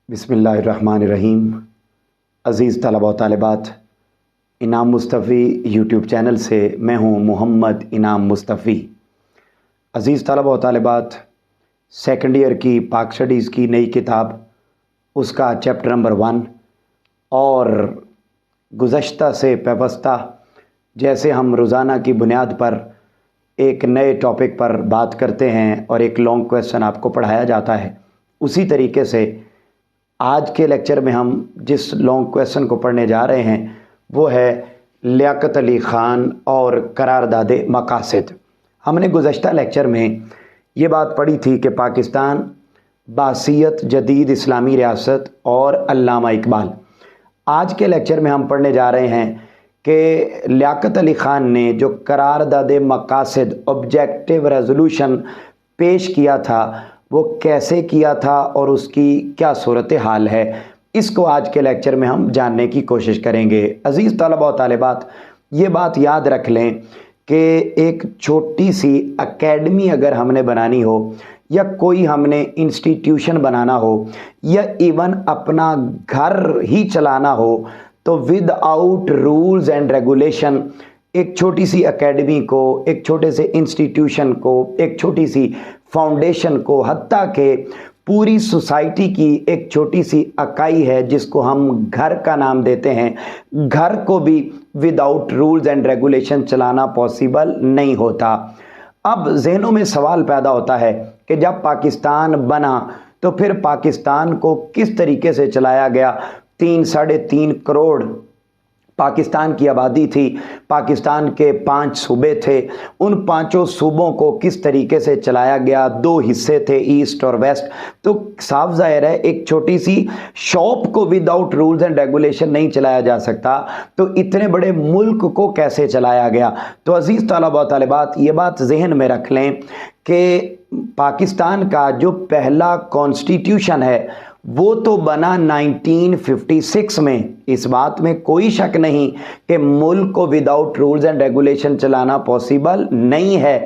बिस्मिल्लाहिर्रहमानिर्रहीम। अज़ीज़ तलबा व तालिबात, इनाम मुस्तफ़ी यूट्यूब चैनल से मैं हूँ मोहम्मद इनाम मुस्तफ़ी। अज़ीज़ तलबा व तालिबात, सेकंड ईयर की पाक स्टडीज़ की नई किताब, उसका चैप्टर नंबर 1 और गुज़श्ता से पेवस्ता, जैसे हम रोज़ाना की बुनियाद पर एक नए टॉपिक पर बात करते हैं और एक लॉन्ग क्वेश्चन आपको पढ़ाया जाता है, उसी तरीके से आज के लेक्चर में हम जिस लॉन्ग क्वेश्चन को पढ़ने जा रहे हैं वो है लियाकत अली ख़ान और करारदादे मकासिद। हमने गुज़श्ता लेक्चर में ये बात पढ़ी थी कि पाकिस्तान बासियत जदीद इस्लामी रियासत और अल्लामा इकबाल। आज के लेक्चर में हम पढ़ने जा रहे हैं कि लियाकत अली ख़ान ने जो करारदादे मकासिद ऑब्जेक्टिव रेजोल्यूशन पेश किया था वो कैसे किया था और उसकी क्या सूरत हाल है, इसको आज के लेक्चर में हम जानने की कोशिश करेंगे। अज़ीज़ तलबा व तालिबात, ये बात याद रख लें कि एक छोटी सी एकेडमी अगर हमने बनानी हो या कोई हमने इंस्टीट्यूशन बनाना हो या इवन अपना घर ही चलाना हो तो विदाउट रूल्स एंड रेगुलेशन एक छोटी सी एकेडमी को, एक छोटे से इंस्टीट्यूशन को, एक छोटी सी फाउंडेशन को, हत्ता के पूरी सोसाइटी की एक छोटी सी इकाई है जिसको हम घर का नाम देते हैं, घर को भी विदाउट रूल्स एंड रेगुलेशन चलाना पॉसिबल नहीं होता। अब जहनों में सवाल पैदा होता है कि जब पाकिस्तान बना तो फिर पाकिस्तान को किस तरीके से चलाया गया। 3-3.5 करोड़ पाकिस्तान की आबादी थी, पाकिस्तान के 5 सूबे थे, उन 5 सूबों को किस तरीके से चलाया गया। 2 हिस्से थे, ईस्ट और वेस्ट। तो साफ जाहिर है एक छोटी सी शॉप को विदाउट रूल्स एंड रेगुलेशन नहीं चलाया जा सकता, तो इतने बड़े मुल्क को कैसे चलाया गया। तो अजीज़ तलबा व तालिबात, ये बात जहन में रख लें कि पाकिस्तान का जो पहला कॉन्स्टिट्यूशन है वो तो बना 1956 में। इस बात में कोई शक नहीं कि मुल्क को विदाउट रूल्स एंड रेगुलेशन चलाना पॉसिबल नहीं है।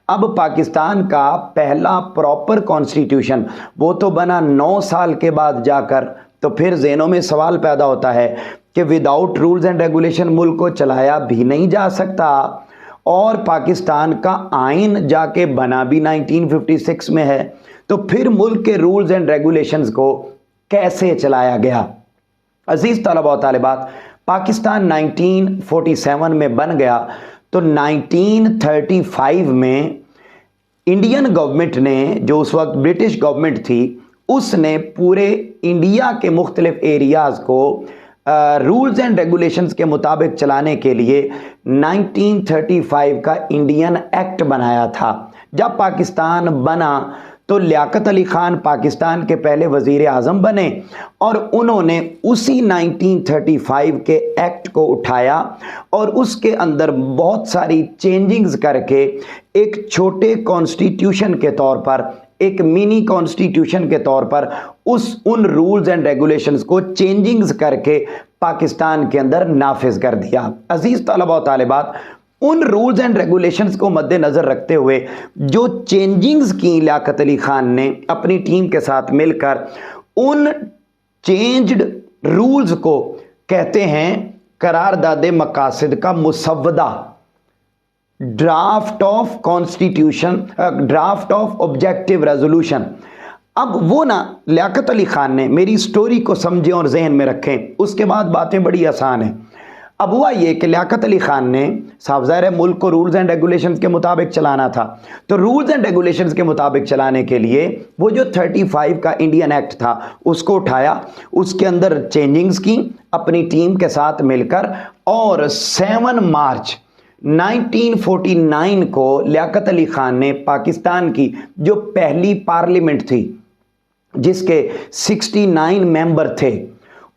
अब पाकिस्तान का पहला प्रॉपर कॉन्स्टिट्यूशन वो तो बना 9 साल के बाद जाकर। तो फिर ज़हनों में सवाल पैदा होता है कि विदाउट रूल्स एंड रेगुलेशन मुल्क को चलाया भी नहीं जा सकता, और पाकिस्तान का आइन जाके बना भी 1956 में है, तो फिर मुल्क के रूल्स एंड रेगुलेशंस को कैसे चलाया गया। अजीज़ तलबा व तालिबात, पाकिस्तान 1947 में बन गया तो 1935 में इंडियन गवर्नमेंट ने, जो उस वक्त ब्रिटिश गवर्नमेंट थी, उसने पूरे इंडिया के मुख्तलिफ एरियाज़ को रूल्स एंड रेगुलेशंस के मुताबिक चलाने के लिए 1935 का इंडियन एक्ट बनाया था। जब पाकिस्तान बना तो लियाकत अली ख़ान पाकिस्तान के पहले वज़ीर आज़म बने और उन्होंने उसी 1935 के एक्ट को उठाया और उसके अंदर बहुत सारी चेंजिंग्स करके एक छोटे कॉन्स्टिट्यूशन के तौर पर, एक मिनी कॉन्स्टिट्यूशन के तौर पर उन रूल्स एंड रेगुलेशंस को चेंजिंग्स करके पाकिस्तान के अंदर नाफिज कर दिया। अजीज़ तलबा व तालिबात, उन रूल्स एंड रेगुलेशंस को मद्देनज़र रखते हुए जो चेंजिंग्स की लियाकत अली ख़ान ने अपनी टीम के साथ मिलकर, उन चेंज्ड रूल्स को कहते हैं करारदादे मकासिद का मुसव्वदा, draft of constitution, draft of objective resolution. अब वो ना लियाकत अली ख़ान ने, मेरी स्टोरी को समझें और जहन में रखें, उसके बाद बातें बड़ी आसान हैं। अब हुआ ये कि लियाकत अली ख़ान ने, साफ ज़ाहिर है मुल्क को रूल्स एंड रेगुलेशंस के मुताबिक चलाना था, तो रूल्स एंड रेगुलेशंस के मुताबिक चलाने के लिए वो जो 35 का इंडियन एक्ट था उसको उठाया, उसके अंदर चेंजिंग्स की अपनी टीम के साथ मिलकर, और 7 मार्च 1949 को लियाकत अली ख़ान ने पाकिस्तान की जो पहली पार्लियामेंट थी जिसके 69 मेंबर थे,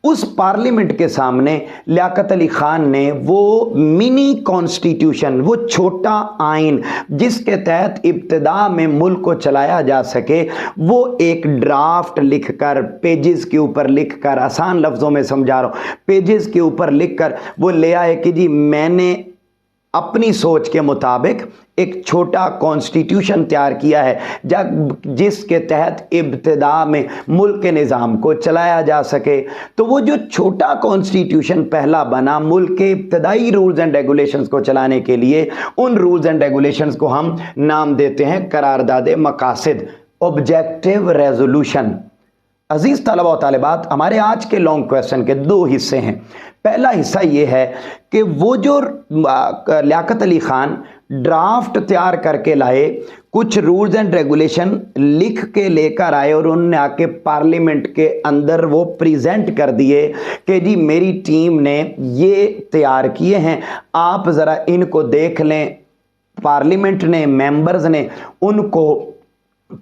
उस पार्लियामेंट के सामने लियाकत अली ख़ान ने वो मिनी कॉन्स्टिट्यूशन, वो छोटा आइन जिसके तहत इब्तिदा में मुल्क को चलाया जा सके, वो एक ड्राफ्ट लिखकर, पेजेस के ऊपर लिखकर, आसान लफ्ज़ों में समझा रहा हूँ, पेजेस के ऊपर लिखकर वो ले आए कि जी मैंने अपनी सोच के मुताबिक एक छोटा कॉन्स्टिट्यूशन तैयार किया है जिसके तहत इब्तिदा में मुल्क के निज़ाम को चलाया जा सके। तो वो जो छोटा कॉन्स्टिट्यूशन पहला बना मुल्क के इब्तदाई रूल्स एंड रेगुलेशंस को चलाने के लिए, उन रूल्स एंड रेगुलेशंस को हम नाम देते हैं करारदाद मकासिद, ऑब्जेक्टिव रेजोल्यूशन। अजीज तलबा और तालिबात, हमारे आज के लॉन्ग क्वेश्चन के दो हिस्से हैं। पहला हिस्सा ये है कि वो जो लियाकत अली खान ड्राफ्ट तैयार करके लाए, कुछ रूल्स एंड रेगुलेशन लिख के लेकर आए और उन्होंने आके पार्लियामेंट के अंदर वो प्रेजेंट कर दिए कि जी मेरी टीम ने ये तैयार किए हैं, आप ज़रा इनको देख लें। पार्लियामेंट ने, मेंबर्स ने उनको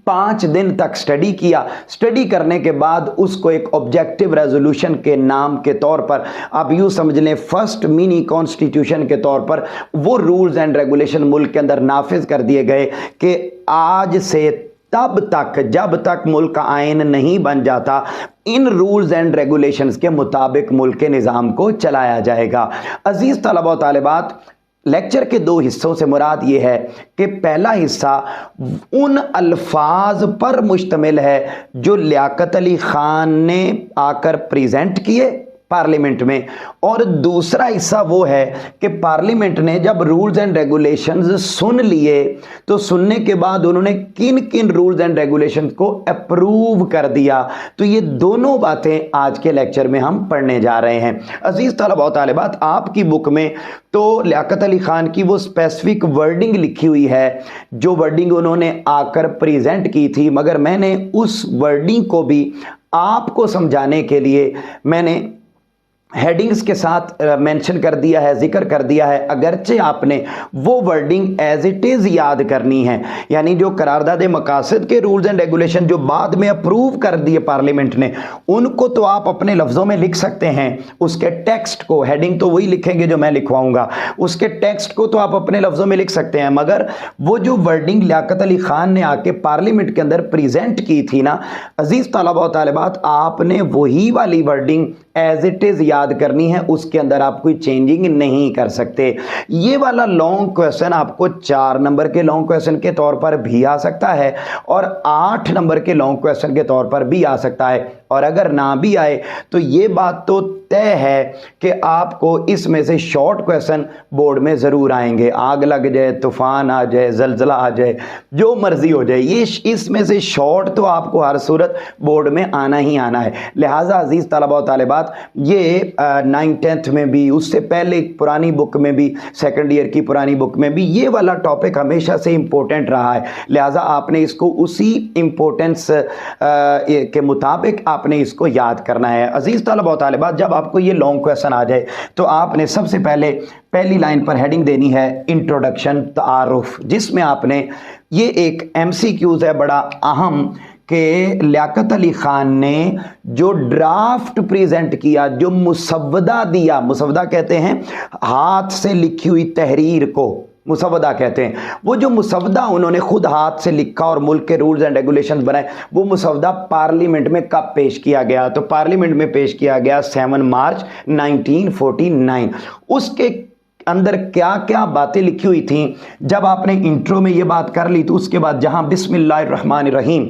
5 दिन तक स्टडी किया। स्टडी करने के बाद उसको एक ऑब्जेक्टिव रेजोल्यूशन के नाम के तौर पर, आप यूँ समझ लें फर्स्ट मिनी कॉन्स्टिट्यूशन के तौर पर, वो रूल्स एंड रेगुलेशन मुल्क के अंदर नाफिज कर दिए गए कि आज से तब तक जब तक मुल्क का आइन नहीं बन जाता, इन रूल्स एंड रेगुलेशंस के मुताबिक मुल्क के निज़ाम को चलाया जाएगा। अजीज़ तलबा और तालिबात, लेक्चर के दो हिस्सों से मुराद ये है कि पहला हिस्सा उन अल्फाज पर मुश्तमिल है जो लियाकत अली खान ने आकर प्रेजेंट किए पार्लियामेंट में, और दूसरा हिस्सा वो है कि पार्लियामेंट ने जब रूल्स एंड रेगुलेशंस सुन लिए तो सुनने के बाद उन्होंने किन किन रूल्स एंड रेगुलेशंस को अप्रूव कर दिया। तो ये दोनों बातें आज के लेक्चर में हम पढ़ने जा रहे हैं। अजीज़ तलबा और तालिबात, आपकी बुक में तो लियाकत अली खान की वो स्पेसिफिक वर्डिंग लिखी हुई है जो वर्डिंग उन्होंने आकर प्रेजेंट की थी, मगर मैंने उस वर्डिंग को भी आपको समझाने के लिए मैंने हेडिंग्स के साथ मेंशन कर दिया है, जिक्र कर दिया है। अगरचे आपने वो वर्डिंग एज इट इज़ याद करनी है, यानी जो करारदाद मकासद के रूल्स एंड रेगुलेशन जो बाद में अप्रूव कर दिए पार्लियामेंट ने, उनको तो आप अपने लफ्ज़ों में लिख सकते हैं। उसके टेक्स्ट को, हेडिंग तो वही लिखेंगे जो मैं लिखवाऊंगा, उसके टेक्स्ट को तो आप अपने लफ्ज़ों में लिख सकते हैं, मगर वो जो वर्डिंग लियाकत अली खान ने आके पार्लियामेंट के अंदर प्रेजेंट की थी ना, अजीज़ तलबा और तालिबात, आपने वही वाली वर्डिंग एज इट इज़ याद करनी है। उसके अंदर आप कोई चेंजिंग नहीं कर सकते। ये वाला लॉन्ग क्वेश्चन आपको 4 नंबर के लॉन्ग क्वेश्चन के तौर पर भी आ सकता है और 8 नंबर के लॉन्ग क्वेश्चन के तौर पर भी आ सकता है, और अगर ना भी आए तो ये बात तो तय है कि आपको इसमें से शॉर्ट क्वेश्चन बोर्ड में ज़रूर आएंगे। आग लग जाए, तूफ़ान आ जाए, जलजला आ जाए, जो मर्जी हो जाए, ये इसमें से शॉर्ट तो आपको हर सूरत बोर्ड में आना ही आना है। लिहाजा अजीज़ तलबा और तालिबात, ये 9th-10th में भी, उससे पहले पुरानी बुक में भी, सेकंड ईयर की पुरानी बुक में भी ये वाला टॉपिक हमेशा से इम्पोर्टेंट रहा है। लिहाजा आपने इसको उसी इम्पोर्टेंस के मुताबिक आपने इसको याद करना है। अजीज़ तलबा और तालिबात, जब आपको ये लॉन्ग क्वेश्चन आ जाए तो आपने सबसे पहले पहली लाइन पर हेडिंग देनी है इंट्रोडक्शन तारुफ, जिसमें आपने, ये एक MCQs है बड़ा अहम, कि लियाकत अली खान ने जो ड्राफ्ट प्रेजेंट किया, जो मुसव्वदा दिया, मुसव्वदा कहते हैं हाथ से लिखी हुई तहरीर को मुसव्वदा कहते हैं, वो जो मुसव्वदा उन्होंने खुद हाथ से लिखा और मुल्क के रूल्स एंड रेगुलेशंस बनाए, वो मुसव्वदा पार्लियामेंट में कब पेश किया गया? तो पार्लियामेंट में पेश किया गया 7 मार्च 1949। उसके अंदर क्या क्या बातें लिखी हुई थी, जब आपने इंट्रो में ये बात कर ली तो उसके बाद जहां बिस्मिल्लाहिर्रहमानिर्रहीम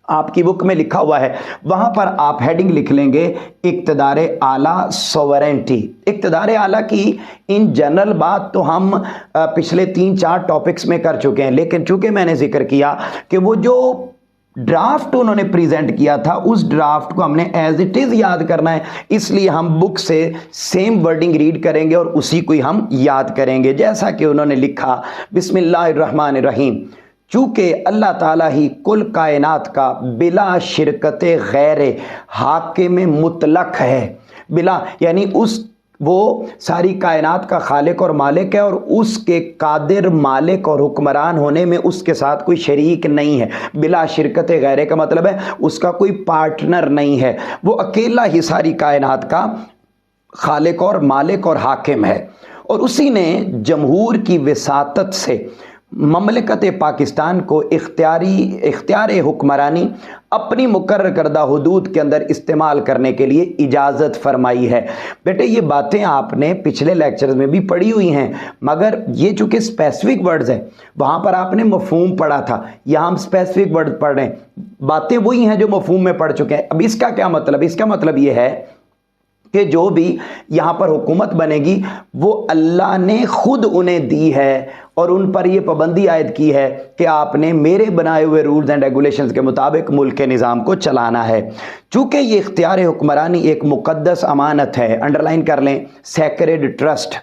आपकी बुक में लिखा हुआ है, वहां पर आप हेडिंग लिख लेंगे इक्तदार आला सोवरेंटी। इक्तदार आला की इन जनरल बात तो हम पिछले 3-4 टॉपिक्स में कर चुके हैं, लेकिन चूंकि मैंने जिक्र किया कि वो जो ड्राफ्ट उन्होंने प्रेजेंट किया था, उस ड्राफ्ट को हमने एज इट इज़ याद करना है, इसलिए हम बुक से सेम वर्डिंग रीड करेंगे और उसी को ही हम याद करेंगे, जैसा कि उन्होंने लिखा बिस्मिल्लाहिर्रहमानिर्रहीम। चूँकि अल्लाह ताला ही कुल कायनात का बिला शिरकत गैर हाकिम मुतलक है। बिला यानी उस, वो सारी कायनात का खालिक और मालिक है और उसके कादिर मालिक और हुक्मरान होने में उसके साथ कोई शरीक नहीं है। बिला शिरकत गैर का मतलब है उसका कोई पार्टनर नहीं है, वो अकेला ही सारी कायनात का खालिक और मालिक और हाकिम है। और उसी ने जमहूर की विसातत से ममलिकत पाकिस्तान को इख्तियार हुक्मरानी अपनी मुकर्रर करदा हुदूद के अंदर इस्तेमाल करने के लिए इजाज़त फरमाई है। बेटे ये बातें आपने पिछले लेक्चर्स में भी पढ़ी हुई हैं, मगर ये चूँकि स्पेसिफिक वर्ड्स हैं, वहाँ पर आपने मफहूम पढ़ा था, यहाँ हम स्पेसिफिक वर्ड पढ़ रहे हैं, बातें वही हैं जो मफहूम में पढ़ चुके हैं। अब इसका क्या मतलब? इसका मतलब ये है कि जो भी यहाँ पर हुकूमत बनेगी वो अल्लाह ने खुद उन्हें दी है और उन पर ये पाबंदी आयद की है कि आपने मेरे बनाए हुए रूल्स एंड रेगुलेशंस के मुताबिक मुल्क के निज़ाम को चलाना है। चूँकि ये इख्तियार हुक्मरानी एक मुक़द्दस अमानत है, अंडरलाइन कर लें, सैक्रेड ट्रस्ट,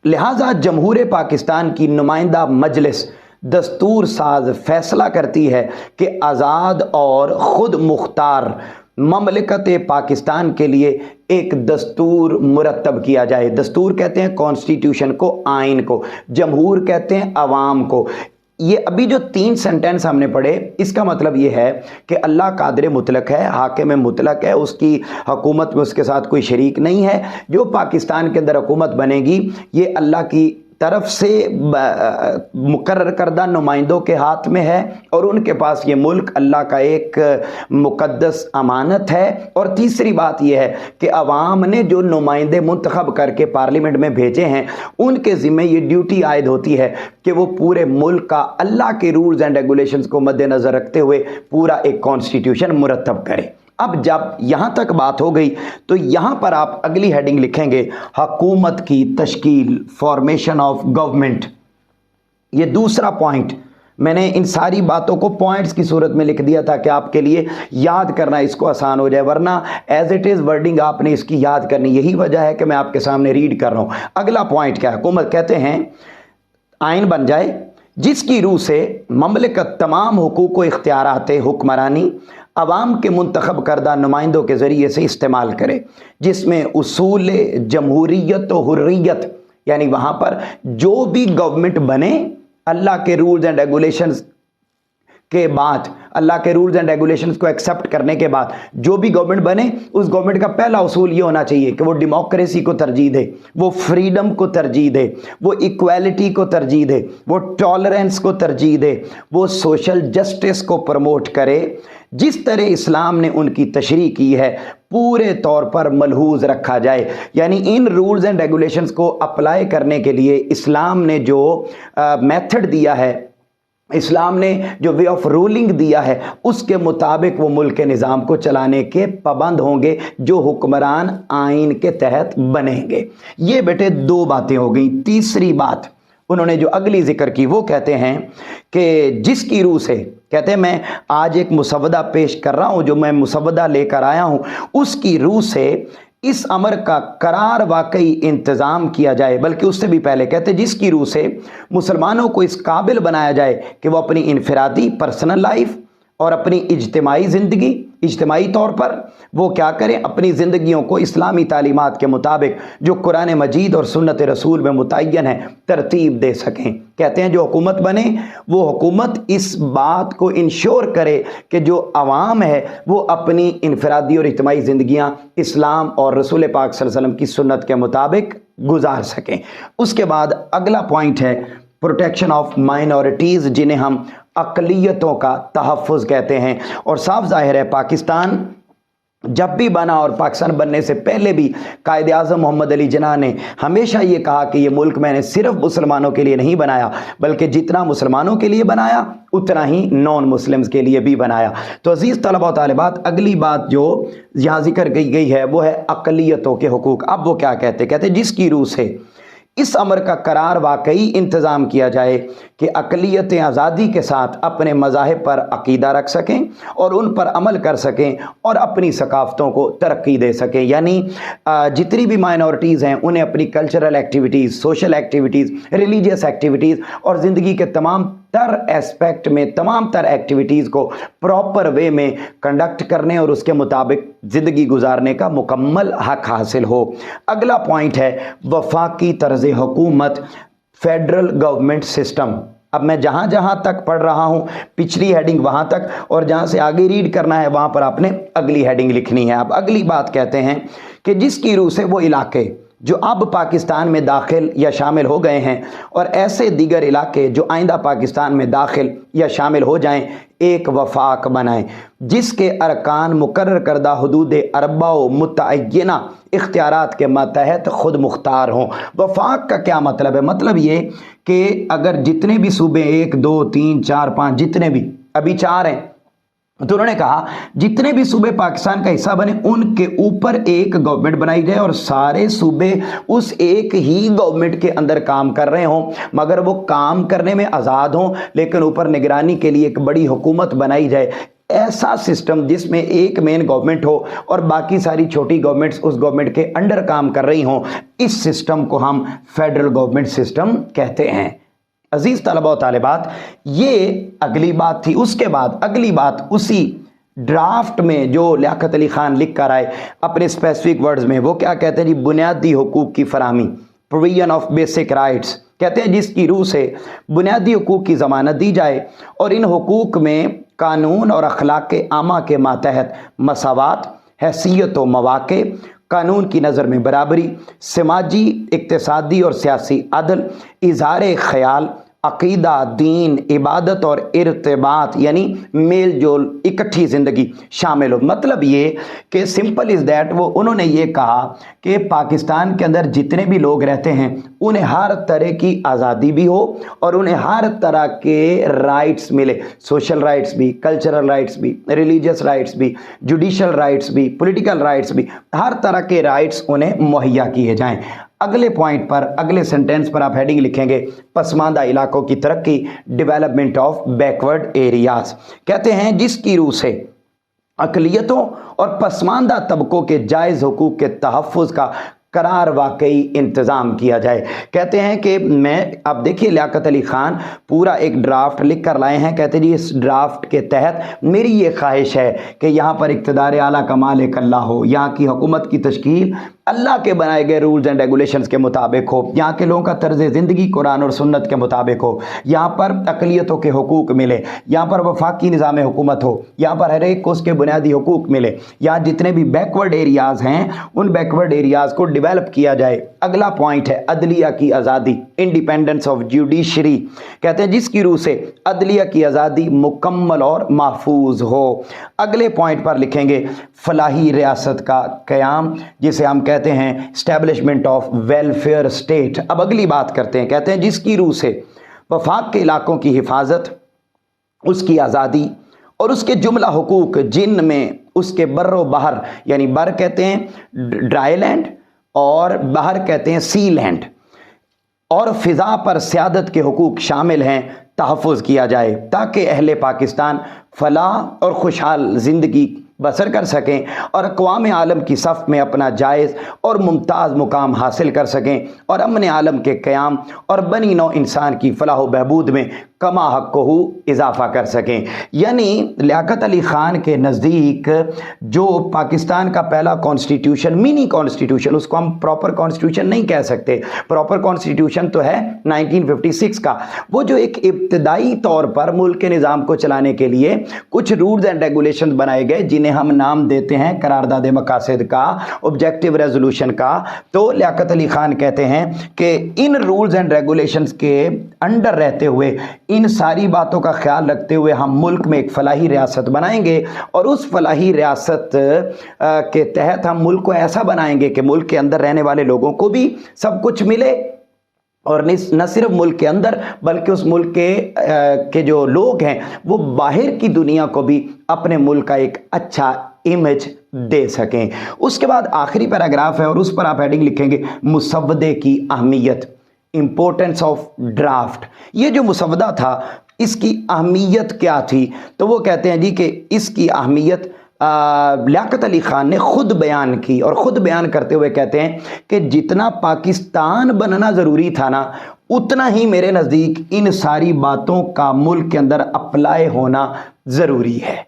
लिहाजा जमहूर पाकिस्तान की नुमाइंदा मजलिस दस्तूर साज फैसला करती है कि आज़ाद और ख़ुद मुख्तार ममलिकत पाकिस्तान के लिए एक दस्तूर मुरतब किया जाए। दस्तूर कहते हैं कॉन्स्टिट्यूशन को, आइन को, जमहूर कहते हैं अवाम को। ये अभी जो 3 सेंटेंस हमने पढ़े, इसका मतलब ये है कि अल्लाह कादिर मुतलक है, हाकिम मुतलक है, उसकी हुकूमत में उसके साथ कोई शरीक नहीं है। जो पाकिस्तान के अंदर हुकूमत बनेगी ये अल्लाह की तरफ से मुकर्रर करदा नुमाइंदों के हाथ में है और उनके पास ये मुल्क अल्लाह का एक मुक़द्दस अमानत है। और तीसरी बात यह है कि अवाम ने जो नुमाइंदे मुंतखब करके पार्लियामेंट में भेजे हैं उनके ज़िम्मे ये ड्यूटी आयद होती है कि वो पूरे मुल्क का अल्लाह के रूल्स एंड रेगुलेशंस को मद्देनज़र रखते हुए पूरा एक कॉन्स्टिट्यूशन मुरतब करें। अब जब यहाँ तक बात हो गई तो यहाँ पर आप अगली हेडिंग लिखेंगे हुकूमत की तश्कील, फॉर्मेशन ऑफ गवर्नमेंट। ये दूसरा पॉइंट, मैंने इन सारी बातों को पॉइंट्स की सूरत में लिख दिया था कि आपके लिए याद करना इसको आसान हो जाए, वरना एज इट इज़ वर्डिंग आपने इसकी याद करनी। यही वजह है कि मैं आपके सामने रीड कर रहा हूँ। अगला पॉइंट क्या है? हुकूमत कहते हैं आइन बन जाए जिसकी रूह से ममलिकत तमाम हुकूक व इख्तियारात हुक्मरानी अवाम के मुंतखब करदा नुमाइंदों के ज़रिए से इस्तेमाल करे, जिसमें उसूल जमहूरियत व हुर्रियत, यानी वहाँ पर जो भी गवर्नमेंट बने अल्लाह के रूल्स एंड रेगुलेशंस के बाद, अल्लाह के रूल्स एंड रेगुलेशंस को एक्सेप्ट करने के बाद जो भी गवर्नमेंट बने उस गवर्नमेंट का पहला उसूल ये होना चाहिए कि वो डेमोक्रेसी को तरजीह दे, वो फ्रीडम को तरजीह दे, वो इक्वालिटी को तरजीह दे, वो टॉलरेंस को तरजीह दे, वो सोशल जस्टिस को प्रमोट करे। जिस तरह इस्लाम ने उनकी तशरीह की है पूरे तौर पर मलहूज रखा जाए। यानी इन रूल्स एंड रेगुलेशंस को अप्लाई करने के लिए इस्लाम ने जो मेथड दिया है, इस्लाम ने जो वे ऑफ रूलिंग दिया है, उसके मुताबिक वो मुल्क के निज़ाम को चलाने के पाबंद होंगे जो हुक्मरान आइन के तहत बनेंगे। ये बेटे 2 बातें हो गई। तीसरी बात उन्होंने जो अगली जिक्र की वो कहते हैं कि जिसकी रूह से, कहते हैं मैं आज एक मुसवदा पेश कर रहा हूँ, जो मैं मुसवदा लेकर आया हूँ उसकी रूह से इस अमर का करार वाकई इंतज़ाम किया जाए। बल्कि उससे भी पहले कहते हैं जिसकी रूह से मुसलमानों को इस काबिल बनाया जाए कि वो अपनी इनफरादी पर्सनल लाइफ और अपनी इज्तिमाई ज़िंदगी, इज्तिमाई तौर पर वो क्या करें, अपनी ज़िंदगियों को इस्लामी तालीमात के मुताबिक जो कुरान मजीद और सुन्नत रसूल में मुतय्यन है तरतीब दे सकें। कहते हैं जो हुकूमत बने वो हुकूमत इस बात को इंश्योर करे कि जो अवाम है वो अपनी इनफरादी और इज्तिमाई ज़िंदगियाँ इस्लाम और रसूल पाक सल्लल्लाहु अलैहि वसल्लम की सुन्नत के मुताबिक गुजार सकें। उसके बाद अगला पॉइंट है प्रोटेक्शन ऑफ माइनॉरिटीज़, जिन्हें हम अक़लियतों का तहफ़्फ़ुज़ कहते हैं। और साफ ज़ाहिर है पाकिस्तान जब भी बना और पाकिस्तान बनने से पहले भी कायद आज़म मोहम्मद अली जिन्ना ने हमेशा ये कहा कि ये मुल्क मैंने सिर्फ मुसलमानों के लिए नहीं बनाया, बल्कि जितना मुसलमानों के लिए बनाया उतना ही नॉन मुस्लिम्स के लिए भी बनाया। तो अज़ीज़ तलबा व तालिबात, अगली बात जो यहाँ जिक्र की गई है वो है अक़लियतों के हुकूक। अब वो क्या कहते जिसकी रूह से इस अमर का करार वाकई इंतज़ाम किया जाए कि अक़लियतें आज़ादी के साथ अपने मज़ाहिब पर अक़ीदा रख सकें और उन पर अमल कर सकें और अपनी सकाफ़तों को तरक्की दे सकें। यानी जितनी भी माइनॉरिटीज़ हैं उन्हें अपनी cultural activities, social activities, religious activities और ज़िंदगी के तमाम तर एस्पेक्ट में तमाम तर एक्टिविटीज़ को प्रॉपर वे में कंडक्ट करने और उसके मुताबिक ज़िंदगी गुजारने का मुकम्मल हक हासिल हो। अगला पॉइंट है वफाकी तर्ज़ हुकूमत, फेडरल गवर्नमेंट सिस्टम। अब मैं जहाँ जहाँ तक पढ़ रहा हूँ पिछली हेडिंग वहाँ तक, और जहाँ से आगे रीड करना है वहाँ पर आपने अगली हेडिंग लिखनी है। अब अगली बात कहते हैं कि जिसकी रूह से वो इलाके जो अब पाकिस्तान में दाखिल या शामिल हो गए हैं और ऐसे दीगर इलाके जो आइंदा पाकिस्तान में दाखिल या शामिल हो जाएं, एक वफाक बनाएं जिसके अरकान मुकर्रर करदा हुदूद अरबा व मुतअय्यना इख्तियारात के मतहत खुद मुख्तार हों। वफाक का क्या मतलब है? मतलब ये कि अगर जितने भी सूबे 1 2 3 4 5 जितने भी अभी 4 हैं, तो उन्होंने कहा जितने भी सूबे पाकिस्तान का हिस्सा बने उनके ऊपर एक गवर्नमेंट बनाई जाए और सारे सूबे उस एक ही गवर्नमेंट के अंदर काम कर रहे हों, मगर वो काम करने में आज़ाद हों, लेकिन ऊपर निगरानी के लिए एक बड़ी हुकूमत बनाई जाए। ऐसा सिस्टम जिसमें एक मेन गवर्नमेंट हो और बाकी सारी छोटी गवर्नमेंट्स उस गवर्नमेंट के अंडर काम कर रही हों, इस सिस्टम को हम फेडरल गवर्नमेंट सिस्टम कहते हैं। अजीज तलबा और तालिबात, ये अगली बात थी। उसके बाद अगली बात उसी ड्राफ्ट में जो लियाकत अली खान लिख कर आए अपने स्पेसिफिक वर्ड्स में, वो क्या कहते हैं जी? बुनियादी हुकूक की फराहमी, प्रोविजन ऑफ बेसिक राइट्स, कहते हैं जिसकी रूह से बुनियादी हुकूक की ज़मानत दी जाए और इन हुकूक में कानून और अखलाक के आमा के मातहत मसावात, हैसियत व मवाक़े, कानून की नज़र में बराबरी, समाजी, इक्तिसादी और सियासी अदल, इज़हार ख़याल, अक़ीदा, दीन, इबादत और इर्तिबात यानी मेल जोल, इकट्ठी ज़िंदगी शामिल हो। मतलब ये कि सिंपल इज़ दैट वो उन्होंने ये कहा कि पाकिस्तान के अंदर जितने भी लोग रहते हैं उन्हें हर तरह की आज़ादी भी हो और उन्हें हर तरह के राइट्स मिले, सोशल राइट्स भी, कल्चरल राइट्स भी, रिलीजियस राइट्स भी, जुडिशल राइट्स भी, पॉलिटिकल राइट्स भी, हर तरह के राइट्स उन्हें मुहैया किए जाएं। अगले पॉइंट पर, अगले सेंटेंस पर आप हेडिंग लिखेंगे पसमानदा इलाकों की तरक्की, डेवलपमेंट ऑफ बैकवर्ड एरियाज। कहते हैं जिसकी रूह से अक़लियतों और पसमानदा तबकों के जायज़ हुकूक के तहफ़्फ़ुज़ का करार वाकई इंतज़ाम किया जाए। कहते हैं कि मैं, अब देखिए लियाकत अली खान पूरा एक ड्राफ्ट लिख कर लाए हैं। कहते जी इस ड्राफ्ट के तहत मेरी ये ख्वाहिश है कि यहाँ पर इक़्तिदार आला का मालिक अल्लाह हो, यहाँ की हुकूमत की तश्कील अल्लाह के बनाए गए रूल्स एंड रेगुलेशंस के मुताबिक हो, यहाँ के लोगों का तर्ज ज़िंदगी कुरान और सुन्नत के मुताबिक हो, यहाँ पर अक़लियतों के हुकूक मिले, यहाँ पर वफाकी निज़ाम हुकूमत हो, यहाँ पर हर एक को उसके बुनियादी हुकूक मिले, यहाँ जितने भी बैकवर्ड एरियाज़ हैं उन बैकवर्ड एरियाज़ को डेवलप किया जाए। अगला पॉइंट है अदलिया की आज़ादी, इंडिपेंडेंस ऑफ जुडिशरी। कहते हैं जिसकी रूह से अदलिया की आज़ादी मुकम्मल और महफूज हो। अगले पॉइंट पर लिखेंगे फलाही रियासत का क़याम, जिसे हम कहते हैं एस्टैब्लिशमेंट ऑफ वेलफेयर स्टेट। अब अगली बात करते हैं। कहते हैं जिसकी रूह से वफाक के इलाकों की हिफाजत, उसकी आज़ादी और उसके जुमला हुकूक जिनमें उसके बर्रो बहर, यानी बर कहते हैं ड्राई लैंड और बहर कहते हैं सी लैंड, और फ़िज़ा पर सियादत के हुकूक शामिल हैं, तहफ़्फ़ुज़ किया जाए ताकि अहले पाकिस्तान फलाह और खुशहाल ज़िंदगी बसर कर सकें और अक़वाम आलम की सफ़ में अपना जायज़ और मुमताज़ मुकाम हासिल कर सकें और अमन आलम के क़याम और बनी नौ इंसान की फ़लाह व बहबूद में कमा हक़्क़हू इजाफ़ा कर सकें। यानी लियाकत अली ख़ान के नज़दीक जो पाकिस्तान का पहला कॉन्स्टिट्यूशन, मिनी कॉन्स्टिट्यूशन, उसको हम प्रॉपर कॉन्स्टिट्यूशन नहीं कह सकते, प्रॉपर कॉन्स्टिट्यूशन तो है 1956 का, वो जो एक इब्तदाई तौर पर मुल्क के निज़ाम को चलाने के लिए कुछ रूल्स एंड रेगुलेशंस बनाए गए जिन्हें हम नाम देते हैं करारदाद मकासद का, ऑब्जेक्टिव रेजोल्यूशन का। तो लियाकत अली ख़ान कहते हैं कि इन रूल्स एंड रेगुलेशंस के अंडर रहते हुए, इन सारी बातों का ख्याल रखते हुए हम मुल्क में एक फलाही रियासत बनाएंगे और उस फलाही रियासत के तहत हम मुल्क को ऐसा बनाएंगे कि मुल्क के अंदर रहने वाले लोगों को भी सब कुछ मिले और न सिर्फ मुल्क के अंदर बल्कि उस मुल्क के जो लोग हैं वो बाहर की दुनिया को भी अपने मुल्क का एक अच्छा इमेज दे सकें। उसके बाद आखिरी पैराग्राफ है और उस पर आप हेडिंग लिखेंगे मुसव्वदे की अहमियत, इम्पोर्टेंस ऑफ ड्राफ्ट। ये जो मुसव्वदा था इसकी अहमियत क्या थी? तो वो कहते हैं जी कि इसकी अहमियत लियाकत अली ख़ान ने खुद बयान की और ख़ुद बयान करते हुए कहते हैं कि जितना पाकिस्तान बनना ज़रूरी था ना, उतना ही मेरे नज़दीक इन सारी बातों का मुल्क के अंदर अप्लाई होना ज़रूरी है।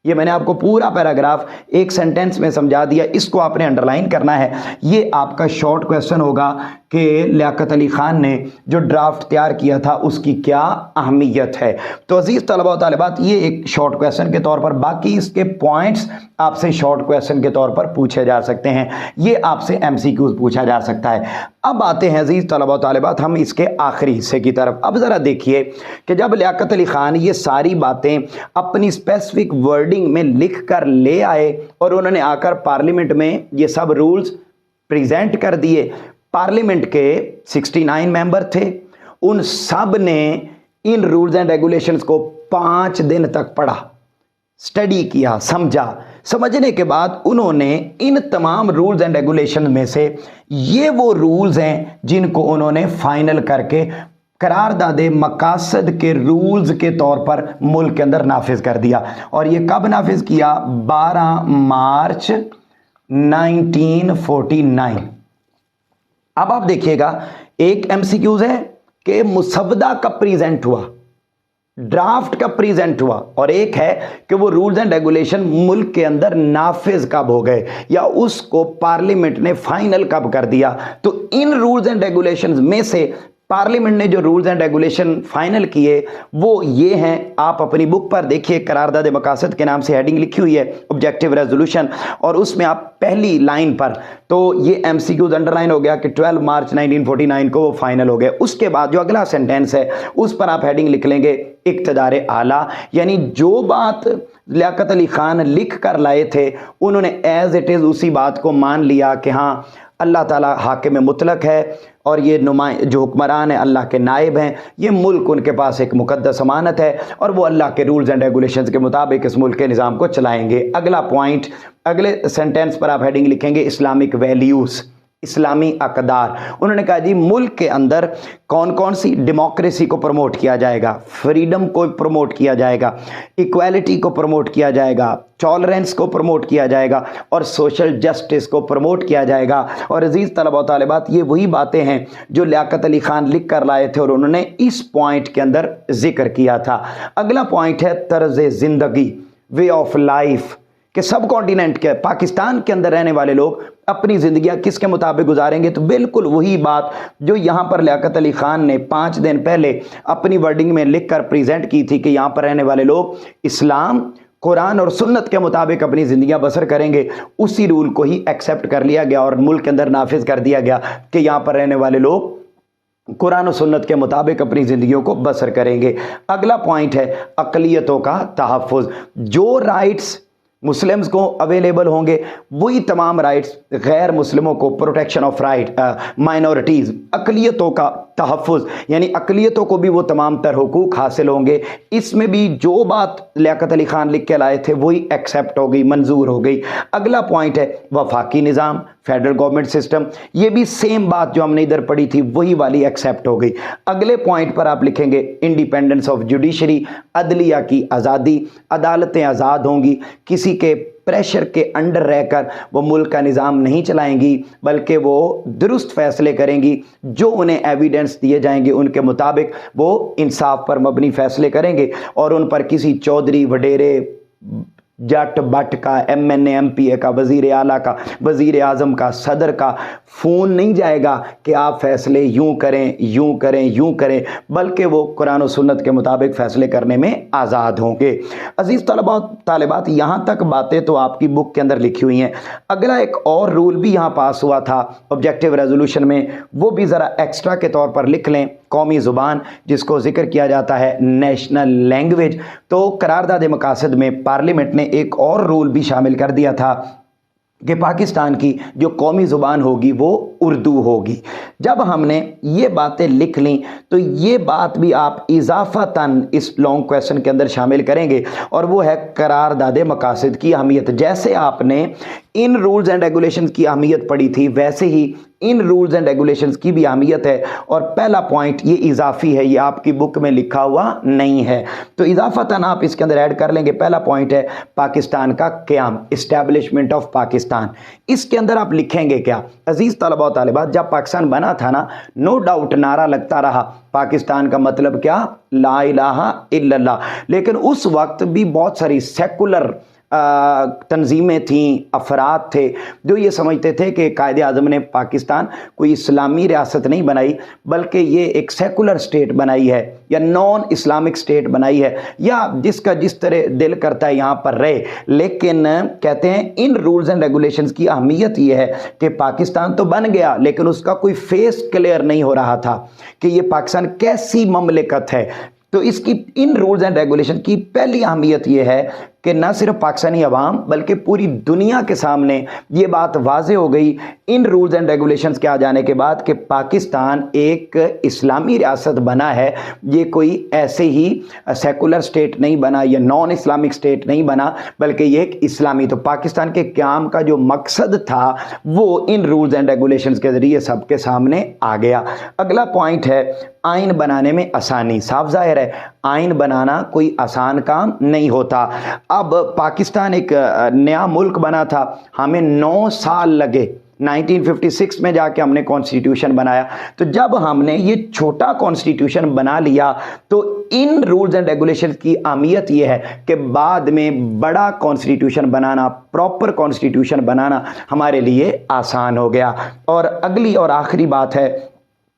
ये मैंने आपको पूरा पैराग्राफ एक सेंटेंस में समझा दिया, इसको आपने अंडरलाइन करना है। ये आपका शॉर्ट क्वेश्चन होगा کہ लियाकत अली ख़ान ने जो ड्राफ्ट तैयार किया था उसकी क्या अहमियत है। तो अजीज़ तलबा व तालिबात, ये एक शॉर्ट क्वेश्चन के तौर पर, बाकी इसके पॉइंट्स आपसे शॉर्ट क्वेश्चन के तौर पर पूछे जा सकते हैं, ये आपसे MCQs पूछा जा सकता है। अब आते हैं अजीज़ तलबा व तालिबात हम इसके आखिरी हिस्से की तरफ। अब ज़रा देखिए कि जब लियाकत अली ख़ान ये सारी बातें अपनी स्पेसिफिक वर्डिंग में लिख कर ले आए और उन्होंने आकर पार्लियामेंट में ये सब रूल्स प्रेजेंट कर दिए, पार्लियामेंट के 69 मेंबर थे, उन सब ने इन रूल्स एंड रेगुलेशंस को 5 दिन तक पढ़ा, स्टडी किया, समझा। समझने के बाद उन्होंने इन तमाम रूल्स एंड रेगुलेशन में से ये वो रूल्स हैं जिनको उन्होंने फाइनल करके करारदादे मकासद के रूल्स के तौर पर मुल्क के अंदर नाफिज कर दिया। और ये कब नाफिज किया? 12 मार्च 1949। अब आप देखिएगा, एक MCQs है कि मुसवदा कब प्रेजेंट हुआ, ड्राफ्ट कब प्रेजेंट हुआ, और एक है कि वो रूल्स एंड रेगुलेशन मुल्क के अंदर नाफिज कब हो गए या उसको पार्लियामेंट ने फाइनल कब कर दिया। तो इन रूल्स एंड रेगुलेशंस में से पार्लियामेंट ने जो रूल्स एंड रेगुलेशन फाइनल किए वो ये हैं। आप अपनी बुक पर देखिए, करारदाद मकासद के नाम से हेडिंग लिखी हुई है, ऑब्जेक्टिव रेजोल्यूशन, और उसमें आप पहली लाइन पर, तो ये MCQs अंडरलाइन हो गया कि 12 मार्च 1949 को वो फाइनल हो गए। उसके बाद जो अगला सेंटेंस है उस पर आप हेडिंग लिख लेंगे इक्तदार आला, यानी जो बात लियाकत अली ख़ान लिख कर लाए थे उन्होंने एज इट इज़ उसी बात को मान लिया कि हाँ अल्लाह ताला हाकिम मुतलक है और ये जो हुक्मरान है अल्लाह के नायब हैं, ये मुल्क उनके पास एक मुकद्दस अमानत है और वो अल्लाह के रूल्स एंड रेगुलेशंस के मुताबिक इस मुल्क के निज़ाम को चलाएंगे। अगला पॉइंट, अगले सेंटेंस पर आप हेडिंग लिखेंगे इस्लामिक वैल्यूज़, इस्लामी अक़दार। उन्होंने कहा जी मुल्क के अंदर कौन कौन सी डेमोक्रेसी को प्रमोट किया जाएगा, फ्रीडम को प्रमोट किया जाएगा, इक्वालिटी को प्रमोट किया जाएगा, टॉलरेंस को प्रमोट किया जाएगा और सोशल जस्टिस को प्रमोट किया जाएगा। और अजीज़ तलबा व तालिबात, ये वही बातें हैं जो लियाकत अली ख़ान लिख कर लाए थे और उन्होंने इस पॉइंट के अंदर जिक्र किया था। अगला पॉइंट है तर्ज ज़िंदगी, वे ऑफ लाइफ, कि सब कॉन्टिनेंट के पाकिस्तान के अंदर रहने वाले लोग अपनी ज़िंदगियां किसके मुताबिक गुजारेंगे। तो बिल्कुल वही बात जो यहाँ पर लियाकत अली ख़ान ने 5 दिन पहले अपनी वर्डिंग में लिख कर प्रेजेंट की थी कि यहाँ पर रहने वाले लोग इस्लाम, कुरान और सुन्नत के मुताबिक अपनी ज़िंदगियां बसर करेंगे, उसी रूल को ही एक्सेप्ट कर लिया गया और मुल्क के अंदर नाफिज कर दिया गया कि यहाँ पर रहने वाले लोग कुरान और सुन्नत के मुताबिक अपनी ज़िंदगियों को बसर करेंगे। अगला पॉइंट है अक़लियतों का तहफ़्फ़ुज़, जो राइट्स मुस्लिम्स को अवेलेबल होंगे वही तमाम राइट्स गैर मुस्लिमों को, प्रोटेक्शन ऑफ राइट माइनॉरिटीज़, अक़लियतों का तहफ़्फ़ुज़, यानी अक़लियतों को भी वो तमाम तर हुकूक हासिल होंगे। इसमें भी जो बात लियाकत अली ख़ान लिख के लाए थे वही एक्सेप्ट हो गई, मंजूर हो गई। अगला पॉइंट है वफाकी निज़ाम, फेडरल गवर्नमेंट सिस्टम, ये भी सेम बात जो हमने इधर पढ़ी थी वही वाली एक्सेप्ट हो गई। अगले पॉइंट पर आप लिखेंगे इंडिपेंडेंस ऑफ जुडिशरी, अदलिया की आज़ादी, अदालतें आज़ाद होंगी, किसी के प्रेशर के अंडर रहकर वो मुल्क का निज़ाम नहीं चलाएंगी बल्कि वो दुरुस्त फैसले करेंगी, जो उन्हें एविडेंस दिए जाएंगे उनके मुताबिक वो इंसाफ पर मबनी फैसले करेंगे और उन पर किसी चौधरी वडेरे जट बट का, MNA MPA का, वज़ीर आला का, वज़ीर आज़म का, सदर का फ़ोन नहीं जाएगा कि आप फ़ैसले यूँ करें, यूँ करें, यूँ करें, बल्कि वो कुरान और सुन्नत के मुताबिक फ़ैसले करने में आज़ाद होंगे। अज़ीज़ तलबा तालिबात, यहाँ तक बातें तो आपकी बुक के अंदर लिखी हुई हैं। अगला एक और रूल भी यहाँ पास हुआ था ऑब्जेक्टिव रेजोल्यूशन में, वो भी ज़रा एक्स्ट्रा के तौर पर लिख लें, कौमी ज़ुबान जिसको ज़िक्र किया जाता है नेशनल लैंग्वेज। तो करारदाद मकासद में पार्लियामेंट ने एक और रूल भी शामिल कर दिया था कि पाकिस्तान की जो कौमी ज़ुबान होगी वो उर्दू होगी। जब हमने ये बातें लिख लीं तो ये बात भी आप इजाफतन इस लॉन्ग क्वेश्चन के अंदर शामिल करेंगे और वो है करारदाद मकासद की अहमियत। जैसे आपने इन रूल्स एंड रेगुलेशंस की अहमियत पढ़ी थी वैसे ही इन रूल्स एंड रेगुलेशंस की भी अहमियत है। और पहला पॉइंट ये इजाफी है, ये आपकी बुक में लिखा हुआ नहीं है, तो इजाफतन आप इसके अंदर ऐड कर लेंगे। पहला पॉइंट है पाकिस्तान का क़याम, इस्टेब्लिशमेंट ऑफ पाकिस्तान। इसके अंदर आप लिखेंगे क्या? अजीज़ तलबा व तालिबात, जब पाकिस्तान बना था ना, नो डाउट नारा लगता रहा पाकिस्तान का मतलब क्या, ला इलाहा इल्लल्लाह, लेकिन उस वक्त भी बहुत सारी सेकुलर तंजीमें थीं, अफराद थे जो ये समझते थे कि कायदे आज़म ने पाकिस्तान कोई इस्लामी रियासत नहीं बनाई बल्कि ये एक सेकुलर स्टेट बनाई है या नॉन इस्लामिक स्टेट बनाई है, या जिसका जिस तरह दिल करता है यहाँ पर रहे। लेकिन कहते हैं इन रूल्स एंड रेगुलेशंस की अहमियत ये है कि पाकिस्तान तो बन गया लेकिन उसका कोई फेस क्लियर नहीं हो रहा था कि ये पाकिस्तान कैसी ममलिकत है। तो इसकी इन रूल्स एंड रेगुलेशन की पहली अहमियत यह है कि न सिर्फ पाकिस्तानी अवाम बल्कि पूरी दुनिया के सामने ये बात वाज़ेह हो गई इन रूल्स एंड रेगुलेशंस के आ जाने के बाद कि पाकिस्तान एक इस्लामी रियासत बना है, ये कोई ऐसे ही सेकुलर स्टेट नहीं बना या नॉन इस्लामिक स्टेट नहीं बना बल्कि ये एक इस्लामी। तो पाकिस्तान के क़याम का जो मकसद था वो इन रूल्स एंड रेगुलेशंस के ज़रिए सबके सामने आ गया। अगला पॉइंट है आइन बनाने में आसानी। साफ ज़ाहिर है आइन बनाना कोई आसान काम नहीं होता। अब पाकिस्तान एक नया मुल्क बना था, हमें 9 साल लगे 1956 में जाके हमने कॉन्स्टिट्यूशन बनाया। तो जब हमने ये छोटा कॉन्स्टिट्यूशन बना लिया तो इन रूल्स एंड रेगुलेशन की अहमियत ये है कि बाद में बड़ा कॉन्स्टिट्यूशन बनाना, प्रॉपर कॉन्स्टिट्यूशन बनाना हमारे लिए आसान हो गया। और अगली और आखिरी बात है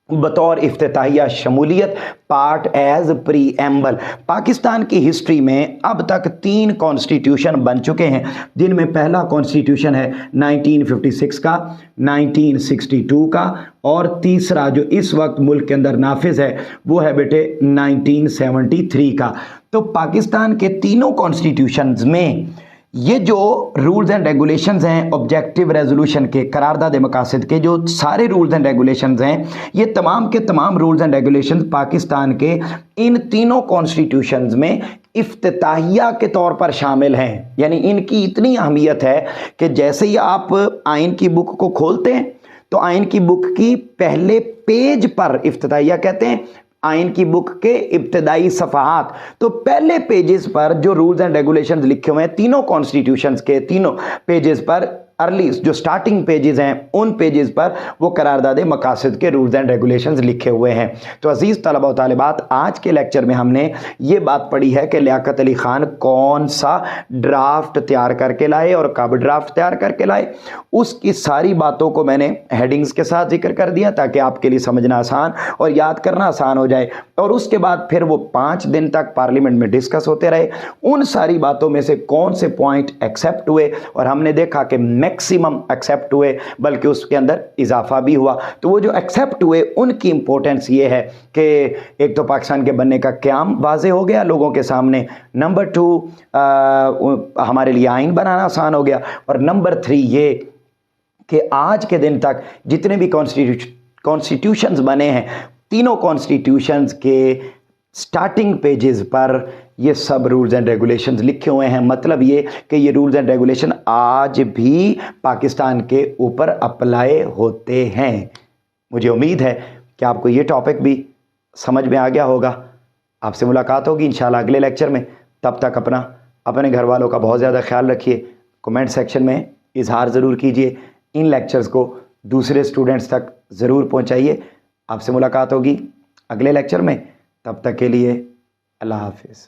बतौर इफ्तिताहिया शमूलियत पार्ट एज प्रीएम्बल। पाकिस्तान की हिस्ट्री में अब तक 3 कॉन्स्टिट्यूशन बन चुके हैं जिनमें पहला कॉन्स्टिट्यूशन है 1956 का, 1962 का और तीसरा जो इस वक्त मुल्क के अंदर नाफिज है वो है बेटे 1973 का। तो पाकिस्तान के तीनों कॉन्स्टिट्यूशंस में ये जो रूल्स एंड रेगुलेशंस हैं ऑब्जेक्टिव रेजोल्यूशन के, करारदाद मकासद के जो सारे रूल्स एंड रेगुलेशंस हैं, ये तमाम के तमाम रूल्स एंड रेगुलेशंस पाकिस्तान के इन तीनों कॉन्स्टिट्यूशंस में इफ्तिताहिया के तौर पर शामिल हैं। यानी इनकी इतनी अहमियत है कि जैसे ही आप आइन की बुक को खोलते हैं तो आइन की बुक की पहले पेज पर, इफ्तिताहिया कहते हैं आइन की बुक के इब्तदाई सफ़हात, तो पहले पेजेस पर जो रूल्स एंड रेगुलेशंस लिखे हुए हैं तीनों कॉन्स्टिट्यूशंस के तीनों पेजेस पर, अर्ली जो स्टार्टिंग पेजेस हैं उन पेजेस पर वो करारदाद मकासद के रूल्स एंड रेगुलेशंस लिखे हुए हैं। तो अजीज़ तलबा व तालिबात, आज के लेक्चर में हमने ये बात पढ़ी है कि लियाकत अली ख़ान कौन सा ड्राफ्ट तैयार करके लाए और कब ड्राफ्ट तैयार करके लाए। उसकी सारी बातों को मैंने हेडिंग्स के साथ जिक्र कर दिया ताकि आपके लिए समझना आसान और याद करना आसान हो जाए। और उसके बाद फिर वो 5 दिन तक पार्लियामेंट में डिस्कस होते रहे। उन सारी बातों में से कौन से पॉइंट एक्सेप्ट हुए और हमने देखा कि मैक्सिमम एक्सेप्ट हुए, बल्कि उसके अंदर इजाफा भी हुआ। तो वो जो एक्सेप्ट हुए उनकी इंपॉर्टेंस ये है कि एक तो पाकिस्तान के बनने का क़याम वाज़ेह हो गया लोगों के सामने, नंबर 2 हमारे लिए आइन बनाना आसान हो गया, और नंबर 3 ये कि आज के दिन तक जितने भी कॉन्स्टिट्यूशंस बने हैं तीनों कॉन्स्टिट्यूशंस के स्टार्टिंग पेजेस पर ये सब रूल्स एंड रेगुलेशंस लिखे हुए हैं। मतलब ये कि ये रूल्स एंड रेगुलेशन आज भी पाकिस्तान के ऊपर अप्लाई होते हैं। मुझे उम्मीद है कि आपको ये टॉपिक भी समझ में आ गया होगा। आपसे मुलाकात होगी इंशाल्लाह अगले लेक्चर में। तब तक अपने घर वालों का बहुत ज़्यादा ख्याल रखिए। कमेंट सेक्शन में इजहार ज़रूर कीजिए। इन लेक्चर्स को दूसरे स्टूडेंट्स तक ज़रूर पहुँचाइए। आपसे मुलाकात होगी अगले लेक्चर में। तब तक के लिए अल्लाह हाफिज़।